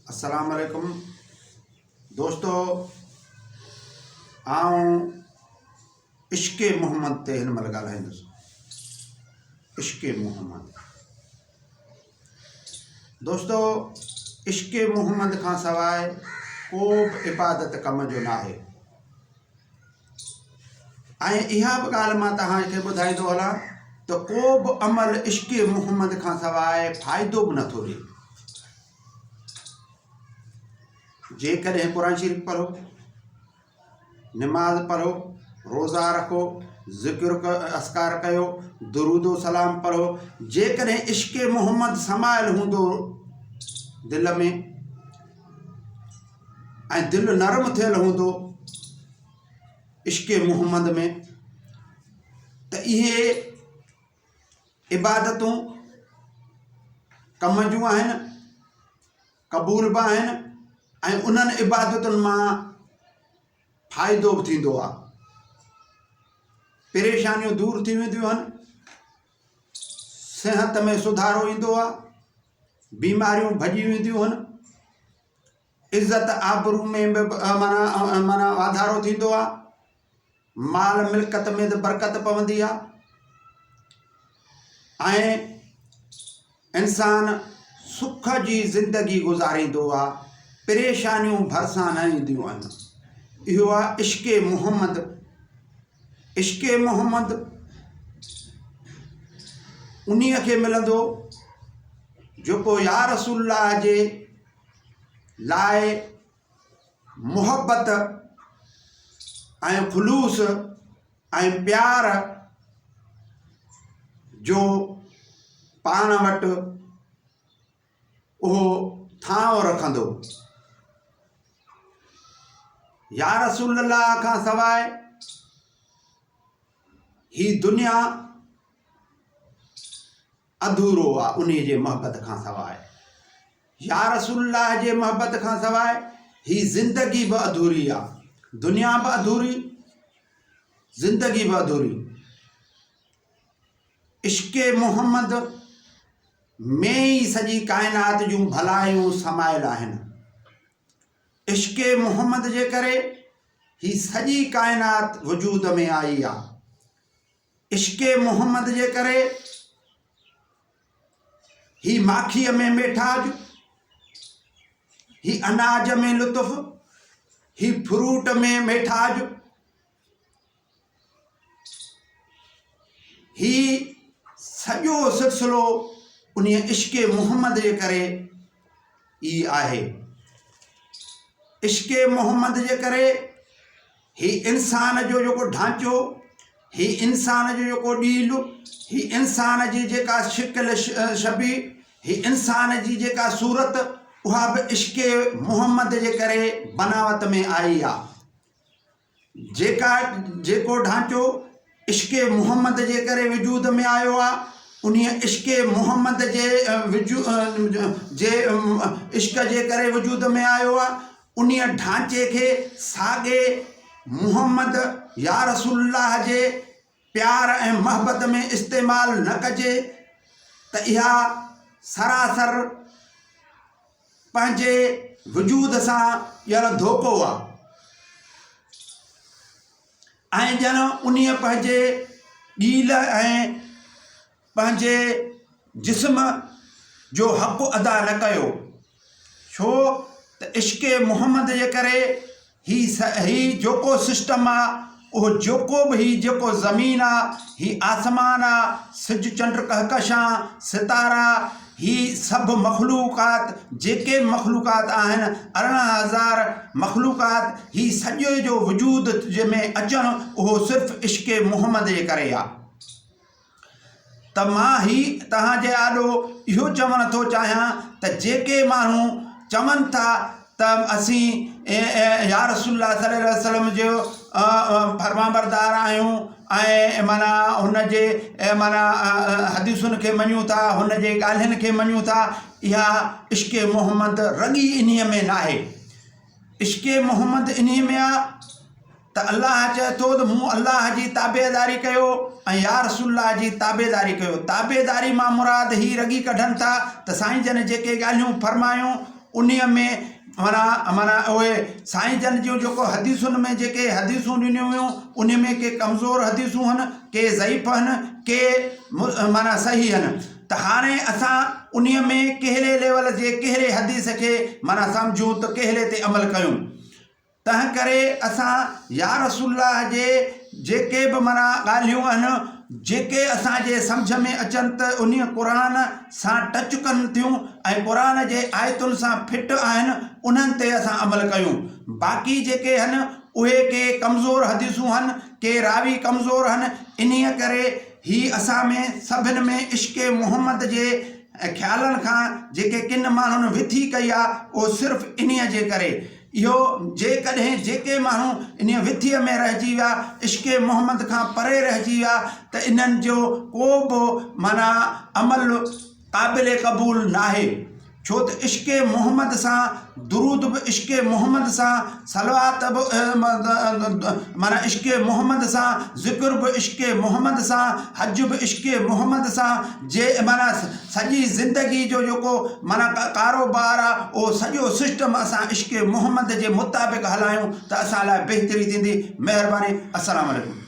अस्सलाम वालेकुम दोस्तों, आऊं इश्क़े मोहम्मद ते हिन महिल ॻाल्हाईंदुसि। इश्क़े मोहम्मद दोस्तों, इश्क़े मोहम्मद खां सवाइ को बि इबादत कम जो न आहे। ऐं इहा बि ॻाल्हि मां तव्हांखे ॿुधाईंदो हलां त को बि अमल इश्क़े मोहम्मद खां सवाइ फ़ाइदो बि नथो ॾिए। जेकॾहिं कुरान शरीफ़ पढ़ो, नमाज़ पढ़ो, रोज़ा रखो, ज़िक्र अस्कार कयो, दुरूदो सलाम पढ़ो, जेकॾहिं इश्क़े मोहम्मद समायल हूंदो दिल में ऐं दिल नरम थियल हूंदो इश्क़े मोहम्मद में, त इहे इबादतूं कम जूं आहिनि, क़बूल बि आहिनि ऐं उन्हनि इबादतुनि मां फ़ाइदो बि थींदो आहे। परेशानियूं दूर थी वेंदियूं आहिनि, सिहत में सुधारो ईंदो आहे, बीमारियूं भॼी वेंदियूं आहिनि, इज़त आबरू में बि माना वाधारो थींदो आहे, माल मिल्कत में त बरकत पवंदी आहे ऐं इंसान सुख जी ज़िंदगी गुज़ारींदो आहे, परेशानियूं भरिसां न ईंदियूं आहिनि। इहो आहे इश्क़े मोहम्मद। इश्क़े मोहम्मद उन्हीअ खे मिलंदो जेको या रसूलल्लाह जे लाइ मुहबत ऐं ख़ुलूस ऐं प्यार जो पाण वटि उहो थांव रखंदो। या रसूलल्लाह खां सवाइ ही दुनिया अधूरो आहे। उन जे मोहब्बत खां सवाइ, या रसूलल्लाह जे मोहब्बत खां सवाइ ही ज़िंदगी बि अधूरी आहे। दुनिया बि अधूरी, ज़िंदगी बि अधूरी। इश्क़े मोहम्मद में ई सॼी काइनात जूं भलायूं समायल आहिनि। इश्क़े मोहम्मद जे करे ही सॼी काइनात वजूद में आई आहे। इश्क़े मोहम्मद जे करे ही माखीअ में मिठाज, ही अनाज में लुत्फ़, ही फ्रूट में मिठाज, ही सॼो सिलसिलो उन इश्क़े मोहम्मद जे करे ई आहे। इश्क़े मोहम्मद जे करे ही इंसान जो जेको ढांचो, ही इंसान जो जेको ॾीलु, ही इंसान जी जेका शिकिल शबी, ही इंसान जी जेका सूरत, उहा बि इश्क़े मोहम्मद जे करे बनावत में आई आहे। जेको ढांचो इश्क़े मोहम्मद जे करे वजूद में आयो आहे, उन इश्क़े मोहम्मद जे इश्क़ जे करे वजूद में आयो आहे। उन ढांचे खे साॻे मुहम्मद या रसूलल्लाह जे प्यार ऐं मोहब्बत में इस्तेमालु न कजे त इहा सरासर पंहिंजे वजूद सां ॼण धोखो आहे ऐं ॼण उन पंहिंजे ॾील ऐं पंहिंजे जिस्म जो हक़ अदा न कयो। छो त इश्क़े मोहम्मद जे करे ही जेको सिस्टम आहे, उहो जेको बि ही जेको ज़मीन आहे, ही आसमान आहे, सिज चंड कहकशां सितारा, ही सभु मख़लूक़ात जेके मख़लूक़ात आहिनि, 11,000 मख़लूक़ात, ही सॼो जो वजूद जंहिंमें अचणु उहो सिर्फ़ु इश्क़े मोहम्मद जे करे आहे। त मां ही तव्हांजे आॾो इहो चवणु थो चाहियां त जेके माण्हू चवनि था त असीं या रसूलल्लाह सल्लल्लाहु अलैहि वसल्लम जो फरमाबरदार आहियूं ऐं माना हुन जे माना हदीसुनि खे मञूं था, हुन जे ॻाल्हियुनि खे मञूं था, इहा इश्क़े मोहम्मद रॻी इन्हीअ में न आहे। इश्क़े मोहम्मद इन्हीअ में आहे त अल्लाह चए थो त मूं अल्लाह जी ताबेदारी कयो ऐं या रसूलल्लाह जी ताबेदारी कयो। ताबेदारी मां मुराद ही रॻी कढनि था त साईं जन जेके ॻाल्हियूं फरमायूं उन में माना माना उहे साईं जन जूं जेको हदीसुनि में जेके हदीसूं ॾिनियूं हुयूं उन में के कमज़ोर हदीसूं आहिनि, के ज़ईफ़ आहिनि, के माना सही आहिनि। त हाणे असां उन में कहिड़े लेवल जे कहिड़े हदीस खे माना सम्झूं त कहिड़े ते अमल कयूं। तंहिं करे असां या रसूलुल्लाह जे जेके बि माना ॻाल्हियूं आहिनि जेके असांजे सम्झ में अचनि त उन क़ुर सां टच कनि थियूं ऐं क़ुर जे आयतुनि सां फिट आहिनि उन्हनि ते असां अमल कयूं। बाक़ी जेके आहिनि उहे के कमज़ोर हदीसूं आहिनि, के रावी कमज़ोर आहिनि। इन्हीअ करे ही असां में सभिनि में इश्क़े मुहम्मद जे ख़्यालनि खां जेके किन माण्हुनि विथी कई आहे उहो सिर्फ़ु इन्हीअ जे करे। इहो जेकॾहिं जेके माण्हू इन विथीअ में रहिजी विया, इश्क़े मुहम्मद खां परे रहिजी विया त इन्हनि जो को बि माना अमल क़ाबिल क़बूल नाहे। छो त इश्क़े मुहम्मद सां दुरूद बि इश्क़े मुहम्मद सां, सलवात बि माना इश्क़े मुहम्मद सां, ज़िक्र बि इश्क़े मुहम्मद सां, हज बि इश्क़े मुहम्मद सां, जे माना सॼी ज़िंदगी जो जेको माना कारोबार आहे उहो सॼो सिस्टम असां इश्क़े मुहम्मद जे मुताबिक़ हलायूं त असां लाइ बहितरी थींदी। महिरबानी। अस्सलाम वालेकुम।